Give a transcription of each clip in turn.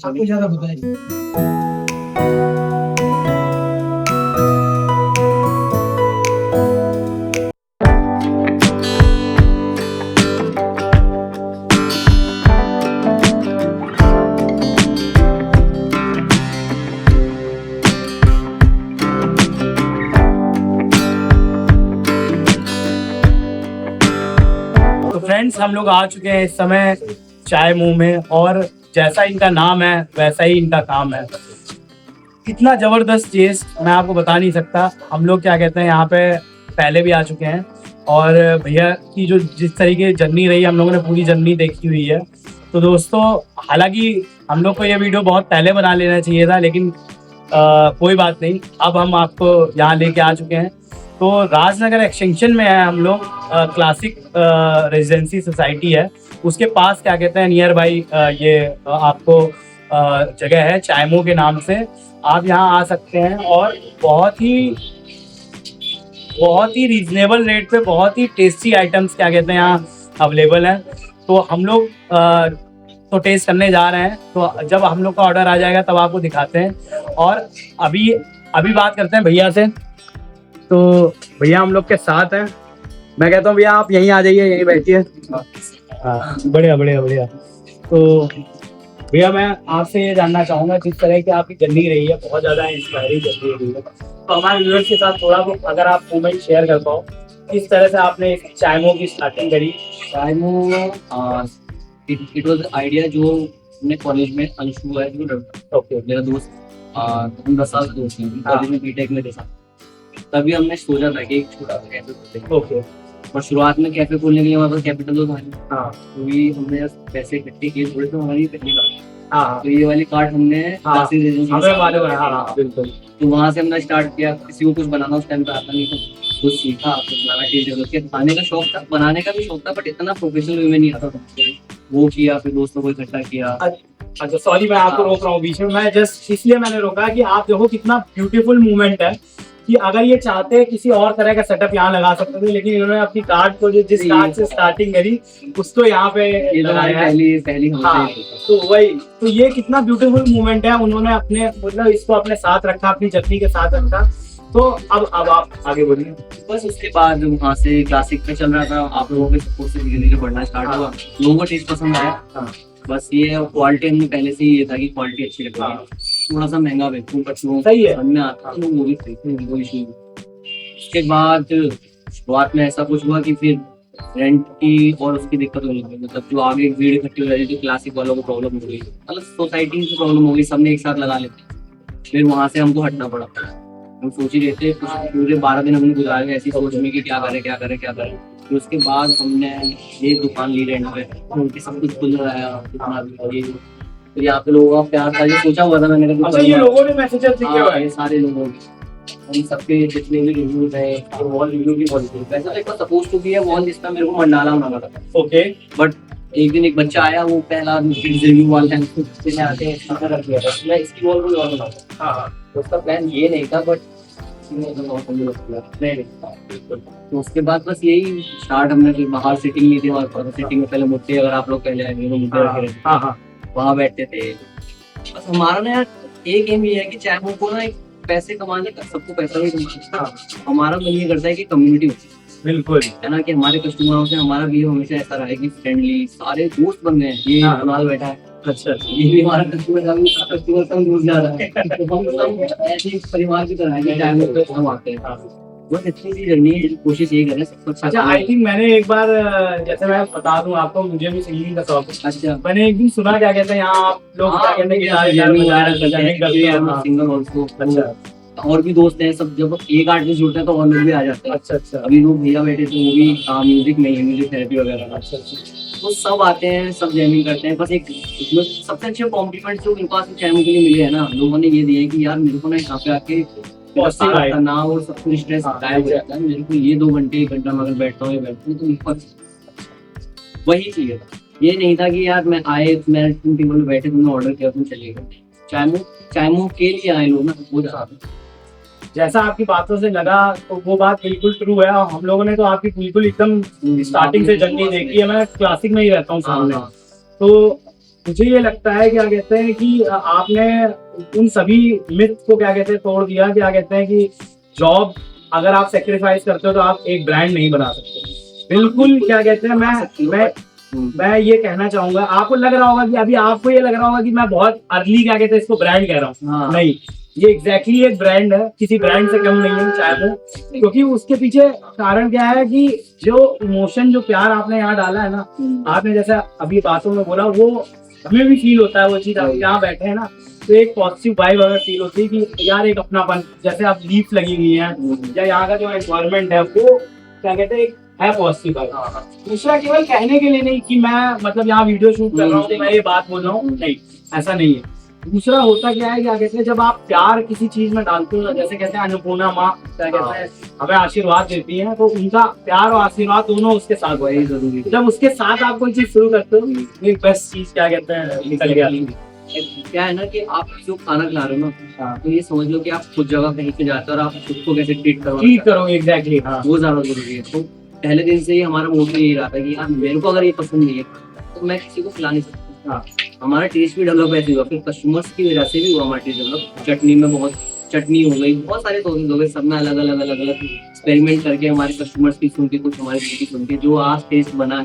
आपको ज्यादा बताए। तो फ्रेंड्स, हम लोग आ चुके हैं इस समय चाय मुंह में, और जैसा इनका नाम है वैसा ही इनका काम है। इतना जबरदस्त टेस्ट मैं आपको बता नहीं सकता। हम लोग क्या कहते हैं, यहाँ पे पहले भी आ चुके हैं, और भैया की जो जिस तरीके की जर्नी रही, हम लोगों ने पूरी जर्नी देखी हुई है। तो दोस्तों, हालांकि हम लोग को ये वीडियो बहुत पहले बना लेना चाहिए था, लेकिन कोई बात नहीं, अब हम आपको यहाँ लेके आ चुके हैं। तो राजनगर एक्सटेंशन में है हम लोग, क्लासिक रेजिडेंसी सोसाइटी है, उसके पास क्या कहते हैं नियर बाई ये आपको जगह है चायमो के नाम से। आप यहाँ आ सकते हैं, और बहुत ही रीजनेबल रेट पे बहुत ही टेस्टी आइटम्स क्या कहते हैं यहाँ अवेलेबल हैं। तो हम लोग तो टेस्ट करने जा रहे हैं, तो जब हम लोग का ऑर्डर आ जाएगा तब आपको दिखाते हैं। और अभी बात करते हैं भैया से। तो भैया हम लोग के साथ हैं। मैं कहता हूँ भैया आप यहीं आ जाइए, यहीं बैठिए। हाँ, बढ़िया बढ़िया बढ़िया। तो भैया मैं आपसे ये जानना चाहूँगा, जिस तरह की आपकी जर्नी रही है, बहुत ज़्यादा इंस्पायरिंग जर्नी रही है, तो हमारे व्यूअर्स के साथ थोड़ा बहुत अगर आप मोमेंट शेयर कर पाओ, किस तरह से आपने चायमो की स्टार्टिंग करी। चायमो इट वाज आइडिया जो हमने कॉलेज में अंशु है जो ओके, मेरा दोस्त, हम 10 साल के दोस्त हैं, कॉलेज में बीटेक में थे। तभी हमने सोचा था कि एक छोटा सा कैफे खोलेंगे। ओके, और शुरुआत में कैफे खोलने के लिए हमारे पास कैपिटल तो था नहीं। हाँ तो भी हमने पैसे इकट्ठे किए थोड़े, तो हमारी पहली कार्ड, हाँ तो ये वाली कार्ड हमने हाँ, क्लासिक रेजिडेंसी हमें मालूम है, हाँ बिल्कुल। तो वहाँ से हमने स्टार्ट किया। किसी को कुछ बनाना उस टाइम पे आता नहीं था, कुछ सीखा, कुछ बनाना टेस्ट डेवलप किया। खाने का शौक था, बनाने का भी शौक था, बट इतना प्रोफेशनल वे में नहीं आता था। वो किया, फिर दोस्तों को इकट्ठा किया। अच्छा सॉरी, मैं आपको रोक रहा हूँ बीच में। मैं जस्ट इसलिए मैंने रोका कि आप देखो कितना ब्यूटीफुल मूवमेंट है, कि अगर ये चाहते किसी और तरह का सेटअप यहाँ लगा सकते थे, लेकिन इन्होंने अपनी कार्ड को जिस कार्ड से स्टार्टिंग करी उसको यहाँ पे लगाया है। पहली हाँ, तो वही, तो ये कितना ब्यूटीफुल मूवमेंट है। उन्होंने अपने मतलब इसको अपने साथ रखा, अपनी जर्नी के साथ रखा। तो अब आप आगे बोलिए। बस उसके बाद वहाँ से क्लासिक पे चल रहा था, आप लोगों के सपोर्ट से धीरे धीरे बढ़ना स्टार्ट हुआ। लोगों को टेस्ट पसंद आया। बस ये क्वालिटी हमने पहले से ही ये था कि क्वालिटी अच्छी रखी, थोड़ा सा महंगा बेचूं, बट सही है, में आता तो वो भी सही, वो इशू। उसके बाद शुरुआत में ऐसा कुछ हुआ कि फिर रेंट की और उसकी दिक्कत होने लगी। मतलब जो आगे भीड़ इकट्ठी हो रही थी, क्लासिक वालों को प्रॉब्लम हो गई, मतलब सोसाइटी की प्रॉब्लम हो गई, सबने एक साथ लगा लेते। फिर वहाँ से हमको हटना पड़ा। हम सोच ही रहे थे, कुछ पूरे 12 दिन हमने गुजारे ऐसी सोच में कि क्या करें। फिर उसके बाद हमने ये दुकान ली रेंट पे, उनके सब कुछ खुल रहा है। तो यहाँ पे लोगों का प्यार था, ये सोचा हुआ था मैंने। अच्छा, ये लोगों ने मैसेजेस लिखे हुए हैं सारे लोगों के, हम सबके जितने भी रिव्यूज हैं, वॉल रिव्यू की पॉलिसी वैसे तो एक सपोज टू बी है वॉल, जिसका मेरे को मंडाला बनाना था। ओके, बट एक दिन एक बच्चा आया, वो पहला रिव्यू वाला है, उसने आते हैं इसका कर दिया था, मैं इसकी वॉल को और बनाऊंगा। हाँ, उसका प्लान ये नहीं था, बट तो उसके बाद बस यही स्टार्ट। हमने फिर बाहर सिटिंग ली थी, और सिटिंग में पहले मुद्दे, अगर आप लोग पहले आए मुद्दे रखे रहते, हाँ, वहाँ बैठते थे। बस हमारा ना यार एक एम ये है कि चाय को ना एक पैसे कमाने का, सबको पैसा भी कमाना, हमारा मन ये करता है कि कम्युनिटी बिल्कुल है ना, कि हमारे कस्टमरों से हमारा भी हमेशा ऐसा रहा है कि फ्रेंडली, सारे दोस्त बन गए हैं। ये कुणाल बैठा है, अच्छा, ये भी हमारा कस्टमर कम दूर जा रहा है, तो हम सब ऐसे परिवार की तरह है कि चाय में हम आते हैं। बस इतनी सी जर्नी है, कोशिश यही कर रहे हैं सब कुछ। अच्छा, आई थिंक मैंने एक बार, जैसे मैं बता दूं आपको, मुझे भी सिंगिंग का शौक है। अच्छा, मैंने एक दिन सुना, क्या कहते हैं यहाँ आप लोग क्या कहते हैं कि सिंगर ऑल्सो। अच्छा, और भी दोस्त हैं सब, जब एक आर्टिस्ट जुड़ते हैं तो और लोग भी आ जाते हैं। अच्छा, अभी लोग भैया बैठे थे, वो भी म्यूजिक में है, म्यूजिक थेरेपी वगैरह। अच्छा, वो सब आते हैं, सब जैमिंग करते हैं। बस एक सबसे अच्छे कॉम्प्लीमेंट जो इनके पास चाय के लिए मिले है ना, लोगों ने ये दिए कि यार मेरे को ना यहाँ पे आके तनाव और सब कुछ स्ट्रेस गायब हो जाता है। मेरे को ये 2 घंटे 1 घंटा मैं अगर बैठता हूँ तो वही चाहिए था। ये नहीं था कि यार मैं आए, मैं तुम टेबल में बैठे, तुमने ऑर्डर किया, तुम चले गए। चायमो के लिए आए लोग ना, वो जैसा आपकी बातों से लगा, तो वो बात बिल्कुल ट्रू है। और हम लोगों ने तो आपकी बिल्कुल एकदम स्टार्टिंग से जर्नी देखी है। मैं क्लासिक में ही रहता हूँ सामने, तो मुझे ये लगता है क्या कहते हैं कि आपने उन सभी मिथ को क्या कहते हैं तोड़ दिया। क्या कहते हैं कि जॉब अगर आप सेक्रीफाइस करते हो तो आप एक ब्रांड नहीं बना सकते। बिल्कुल क्या कहते हैं मैं ये कहना चाहूंगा, आपको लग रहा होगा कि अभी आपको ये लग रहा होगा कि मैं बहुत अर्ली क्या कहते हैं इसको ब्रांड कह रहा हूँ। हाँ। नहीं, ये एग्जैक्टली एक ब्रांड है, किसी ब्रांड से कम नहीं है चाहे वो, क्योंकि उसके पीछे कारण क्या है कि जो इमोशन जो प्यार आपने यहाँ डाला है ना, आपने जैसा अभी बातों में बोला वो हमें भी फील होता है वो चीज। आप यहाँ बैठे हैं ना तो एक पॉजिटिव वाइब अगर फील होती है कि यार एक अपनापन, जैसे आप लीफ लगी हुई है या यहाँ का जो एनवायरमेंट है वो क्या कहते हैं है पॉजिटिव वाइब। दूसरा केवल कहने के लिए नहीं कि मैं मतलब यहाँ वीडियो शूट कर रहा हूँ तो मैं ये बात बोल रहा हूँ, नहीं ऐसा नहीं है। दूसरा होता क्या है, क्या कहते हैं जब आप प्यार किसी चीज में डालते हो, जैसे कहते हैं अन्नपूर्णा माँ क्या कहते हैं हमें आशीर्वाद देती है, तो उनका प्यार और आशीर्वाद दोनों उसके साथ वही जरूरी है। जब उसके साथ आप कोई चीज शुरू करते हो एक बेस्ट चीज क्या कहते हैं निकल गया। क्या है ना कि आप जो खाना खिला रहे हो ना, तो ये समझ लो कि आप खुद जगह कहीं पे जाते हो और आप खुद को कैसे ट्रीट करो एग्जैक्टली, वो ज्यादा जरूरी है। तो पहले दिन से ही हमारा मोटिव यही रहा था कि यार मेरे को अगर ये पसंद नहीं है तो मैं किसी को खिला नहीं सकता। हमारा टेस्ट भी डेवलप ऐसे हुआ, फिर कस्टमर्स की वजह से भी हुआ हमारा टेस्ट डेवलप। चटनी में बहुत चटनी हो गई, बहुत सारे सोसेस हो गए, सब में अलग अलग एक्सपेरिमेंट करके हमारे कस्टमर्स की सुन के कुछ हमारी की सुन के जो आज टेस्ट बना है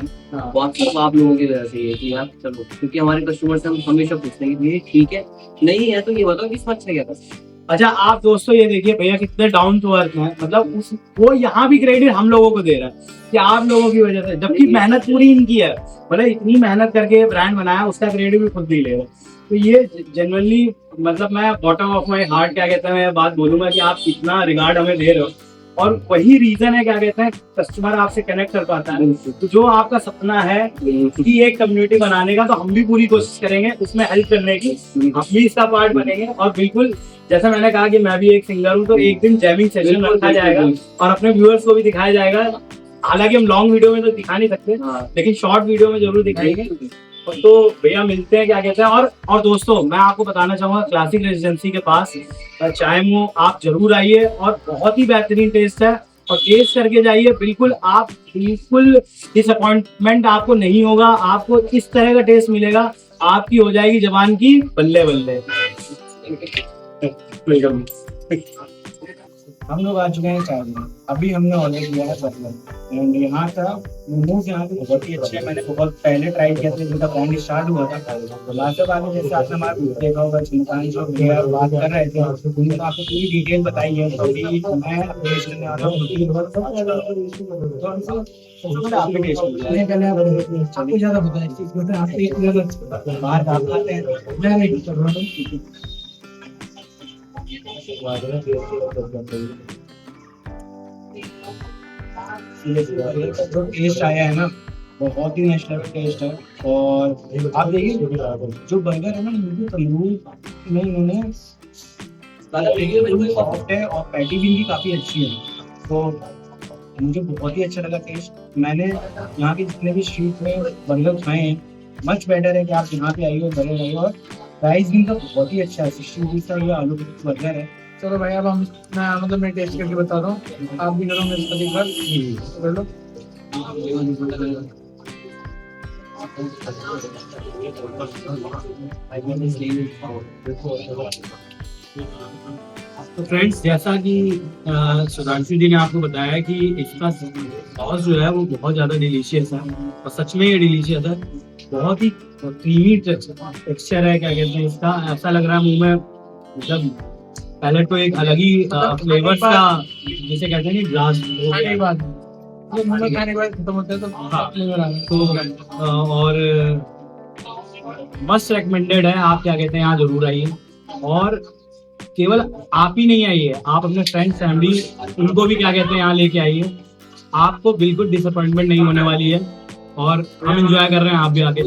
वो आप लोगों की वजह से है कि यार चलो, क्योंकि हमारे कस्टमर्स हम हमेशा पूछते हैं कि ठीक है नहीं है तो ये बताओ किस अच्छा क्या कर। अच्छा आप दोस्तों ये देखिए भैया कितने डाउन टू अर्थ हैं, मतलब वो यहाँ भी क्रेडिट हम लोगों को दे रहा है कि आप लोगों की वजह से, जबकि मेहनत पूरी इनकी है, मतलब इतनी मेहनत करके ब्रांड बनाया उसका क्रेडिट भी खुद नहीं ले रहे। तो ये जनरली मतलब मैं बॉटम ऑफ माई हार्ट क्या कहते हैं मैं बात बोलूंगा कि आप इतना रिगार्ड हमें दे रहे हो, और वही रीजन है क्या कहते हैं कस्टमर आपसे कनेक्ट कर पाता है। तो जो आपका सपना है कि एक कम्युनिटी बनाने का, तो हम भी पूरी कोशिश करेंगे उसमें हेल्प करने की, हम भी इसका पार्ट बनेंगे। और बिल्कुल जैसा मैंने कहा कि मैं भी एक सिंगर हूँ, तो एक दिन जैमिंग सेशन रखा जाएगा और अपने व्यूअर्स को भी दिखाया जाएगा। हालांकि हम लॉन्ग वीडियो में तो दिखा नहीं सकते, लेकिन शॉर्ट वीडियो में जरूर दिखाएंगे। तो भैया मिलते हैं क्या कहते हैं। और दोस्तों मैं आपको बताना चाहूंगा क्लासिक रेजिडेंसी के पास चाय मो आप जरूर आइए, और बहुत ही बेहतरीन टेस्ट है, और टेस्ट करके जाइए। बिल्कुल आप बिल्कुल डिसअपॉइंटमेंट आपको नहीं होगा, आपको इस तरह का टेस्ट मिलेगा, आपकी हो जाएगी जबान की बल्ले बल्ले। हम लोग आ चुके हैं चाय में, अभी हमने ऑर्डर किया है बर्गर, एंड यहाँ का मोमोज यहाँ पे बहुत ही अच्छे हैं। मैंने बहुत पहले ट्राई किया था जब ब्रांड स्टार्ट हुआ था, तो लास्ट बाद जैसे आपने हमारा देखा होगा चिंतान जो भैया बात कर रहे थे उन्होंने आपको पूरी डिटेल बताई है। तो अभी मैं टेस्ट करने वाला हूँ, आपके टेस्ट आपको ज़्यादा पता है इस चीज़ में, आपके बाहर आप खाते हैं मैं नहीं कर रहा हूँ। जो टेस्ट आया है ना बहुत ही नेक्स्ट लेवल टेस्ट है। और आप देखिए जो बर्गर है ना इनकी तंदूर में इन्होंने सॉफ्ट है और पैटी भी इनकी काफ़ी अच्छी है, तो मुझे बहुत ही अच्छा लगा टेस्ट। मैंने यहाँ के जितने भी स्ट्रीट में बर्गर खाए हैं मच बेटर है कि आप यहाँ पे आइए बर्गर आइए, और प्राइस भी इनका बहुत ही अच्छा है, 60 रुपीज़ का ये आलू बर्गर है। चलो भाई अब मैं टेस्ट करके बता रहा हूँ, आप भी करो मेरे साथ एक बार कर लो। तो फ्रेंड्स जैसा कि सुधांशु जी ने आपको बताया कि इसका सॉस जो है वो बहुत ज़्यादा डिलीशियस है, और सच में ये डिलीशियस है, बहुत ही क्रीमी टेक्सचर है क्या कहते हैं इसका, ऐसा लग रहा है मुंह में मतलब पहले तो एक अलग ही फ्लेवर्स का जिसे कहते हैं ब्लास्ट खाने के बाद खत्म होता है तो फ्लेवर आ तो और मस्ट रेकमेंडेड है। आप क्या कहते हैं यहाँ जरूर आइए, और केवल आप ही नहीं आइए, आप अपने फ्रेंड फैमिली उनको भी क्या कहते हैं यहाँ लेके आइए, आपको बिल्कुल डिसअपॉइंटमेंट नहीं होने वाली है, और हम एंजॉय कर रहे हैं, आप भी आके